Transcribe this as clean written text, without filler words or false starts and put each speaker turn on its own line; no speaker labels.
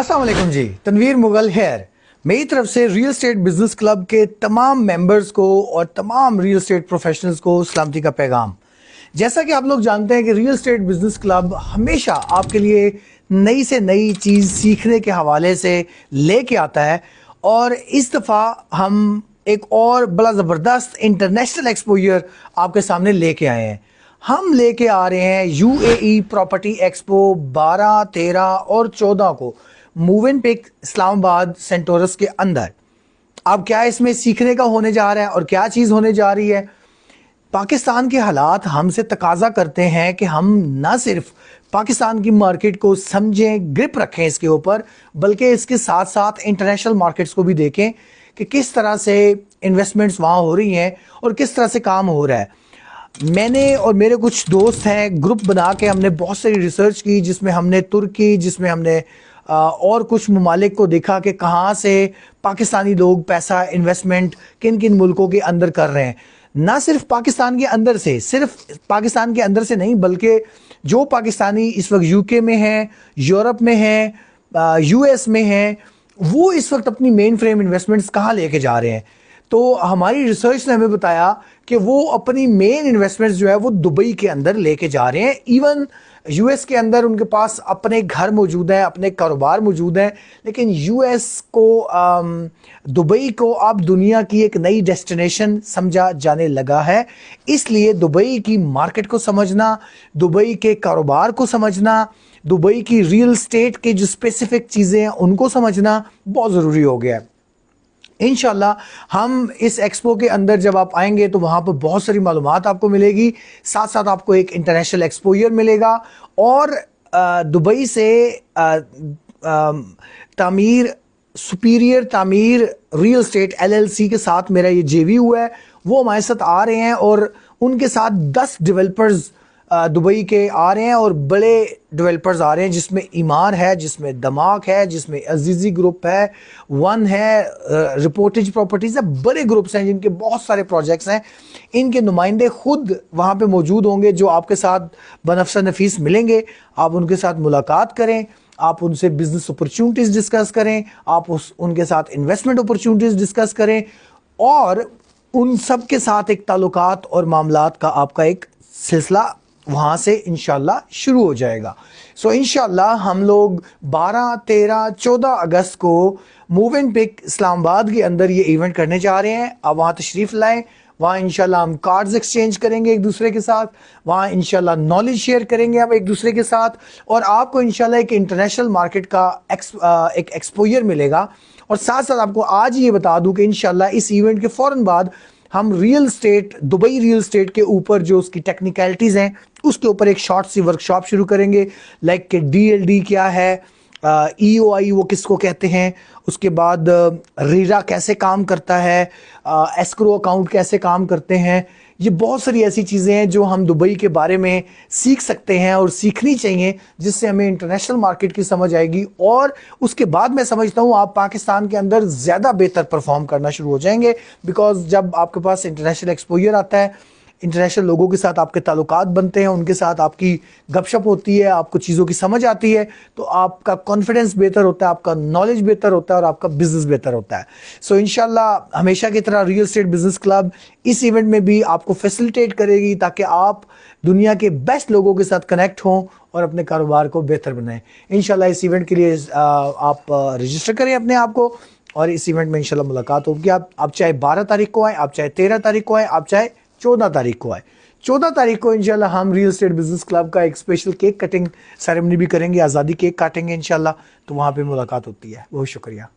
अस्सलाम वालेकुम जी, तनवीर मुगल हेयर। मेरी तरफ से रियल एस्टेट बिजनेस क्लब के तमाम मेंबर्स को और तमाम रियल एस्टेट प्रोफेशनल्स को सलामती का पैगाम। जैसा कि आप लोग जानते हैं कि रियल एस्टेट बिजनेस क्लब हमेशा आपके लिए नई से नई चीज़ सीखने के हवाले से लेके आता है और इस दफ़ा हम एक और बड़ा ज़बरदस्त इंटरनेशनल एक्सपोजर आपके सामने लेके आए हैं। हम लेके आ रहे हैं यूएई प्रॉपर्टी एक्सपो 12, 13 और 14 को मूविनपिक इस्लामाबाद सेंटोरस के अंदर। अब क्या इसमें सीखने का होने जा रहा है और क्या चीज़ होने जा रही है? पाकिस्तान के हालात हमसे तकाजा करते हैं कि हम ना सिर्फ पाकिस्तान की मार्केट को समझें, ग्रिप रखें इसके ऊपर, बल्कि इसके साथ साथ इंटरनेशनल मार्केट्स को भी देखें कि किस तरह से इन्वेस्टमेंट्स वहाँ हो रही हैं और किस तरह से काम हो रहा है। मैंने और मेरे कुछ दोस्त हैं, ग्रुप बना के हमने बहुत सारी रिसर्च की, जिसमें हमने तुर्की, जिसमें हमने और कुछ ममालिक को देखा कि कहाँ से पाकिस्तानी लोग पैसा इन्वेस्टमेंट किन किन मुल्कों के अंदर कर रहे हैं। ना सिर्फ पाकिस्तान के अंदर से, सिर्फ पाकिस्तान के अंदर से नहीं, बल्कि जो पाकिस्तानी इस वक्त यूके में हैं, यूरोप में हैं, यूएस में हैं, वो इस वक्त अपनी मेन फ्रेम इन्वेस्टमेंट्स कहाँ लेके जा रहे हैं। तो हमारी रिसर्च ने हमें बताया कि वो अपनी मेन इन्वेस्टमेंट्स जो है वो दुबई के अंदर लेके जा रहे हैं। इवन यूएस के अंदर उनके पास अपने घर मौजूद हैं, अपने कारोबार मौजूद हैं, लेकिन यूएस को दुबई को अब दुनिया की एक नई डेस्टिनेशन समझा जाने लगा है। इसलिए दुबई की मार्केट को समझना, दुबई के कारोबार को समझना, दुबई की रियल स्टेट के जो स्पेसिफिक चीज़ें हैं उनको समझना बहुत ज़रूरी हो गया है। इंशाल्लाह हम इस एक्सपो के अंदर जब आप आएंगे तो वहाँ पर बहुत सारी मालूमात आपको मिलेगी, साथ साथ आपको एक इंटरनेशनल एक्सपोजर मिलेगा और दुबई से तामीर सुपीरियर तामीर रियल स्टेट एलएलसी के साथ मेरा ये जेवी हुआ है, वो हमारे साथ आ रहे हैं और उनके साथ 10 डेवलपर्स दुबई के आ रहे हैं और बड़े डेवलपर्स आ रहे हैं, जिसमें ईमार है, जिसमें दमाक है, जिसमें अजीज़ी ग्रुप है, वन है, रिपोर्टेज प्रॉपर्टीज़ है, बड़े ग्रुप्स हैं जिनके बहुत सारे प्रोजेक्ट्स हैं। इनके नुमाइंदे खुद वहाँ पे मौजूद होंगे जो आपके साथ बनफ़्स नफीस मिलेंगे। आप उनके साथ मुलाकात करें, आप उनसे बिजनेस अपॉर्चुनिटीज़ डिस्कस करें, आप उनके साथ इन्वेस्टमेंट अपॉर्चुनिटीज़ डिस्कस करें और उन सब के साथ एक ताल्लुकात और मामलात का आपका एक सिलसिला वहाँ से इंशाल्लाह शुरू हो जाएगा। सो इंशाल्लाह हम लोग 12, 13, 14 अगस्त को मूविनपिक इस्लामाबाद के अंदर ये इवेंट करने जा रहे हैं। आप वहाँ तशरीफ़ लाएँ, वहाँ इंशाल्लाह हम कार्ड्स एक्सचेंज करेंगे एक दूसरे के साथ, वहाँ इंशाल्लाह नॉलेज शेयर करेंगे आप एक दूसरे के साथ और आपको इंशाल्लाह एक इंटरनेशनल मार्केट का एक एक्सपोजर मिलेगा। और साथ साथ आपको आज ये बता दूँ कि इंशाल्लाह इस इवेंट के फ़ौरन बाद हम real estate, Dubai real estate के ऊपर जो उसकी टेक्निकलिटीज़ हैं उसके ऊपर एक शॉर्ट सी वर्कशॉप शुरू करेंगे, लाइक कि डीएलडी क्या है, ईओआई वो किसको कहते हैं, उसके बाद रीरा कैसे काम करता है, एस्क्रो अकाउंट कैसे काम करते हैं। ये बहुत सारी ऐसी चीज़ें हैं जो हम दुबई के बारे में सीख सकते हैं और सीखनी चाहिए, जिससे हमें इंटरनेशनल मार्केट की समझ आएगी और उसके बाद मैं समझता हूँ आप पाकिस्तान के अंदर ज़्यादा बेहतर परफॉर्म करना शुरू हो जाएंगे। बिकॉज जब आपके पास इंटरनेशनल एक्सपोजर आता है, इंटरनेशनल लोगों के साथ आपके ताल्लुकात बनते हैं, उनके साथ आपकी गपशप होती है, आपको चीज़ों की समझ आती है, तो आपका कॉन्फिडेंस बेहतर होता है, आपका नॉलेज बेहतर होता है और आपका बिजनेस बेहतर होता है। सो इंशाल्लाह हमेशा की तरह रियल एस्टेट बिजनेस क्लब इस इवेंट में भी आपको फैसिलिटेट करेगी ताकि आप दुनिया के बेस्ट लोगों के साथ कनेक्ट हों और अपने कारोबार को बेहतर बनाएं। इंशाल्लाह इस इवेंट के लिए आप रजिस्टर करें अपने आप को और इस इवेंट में इंशाल्लाह मुलाकात होगी। आप चाहे 12 तारीख को आएँ, आप चाहे 13 तारीख को आएँ, आप चाहे 14 तारीख को आए। 14 तारीख को इंशाल्लाह हम रियल एस्टेट बिजनेस क्लब का एक स्पेशल केक कटिंग सेरेमनी भी करेंगे, आज़ादी केक काटेंगे इंशाल्लाह, तो वहाँ पे मुलाकात होती है। बहुत शुक्रिया।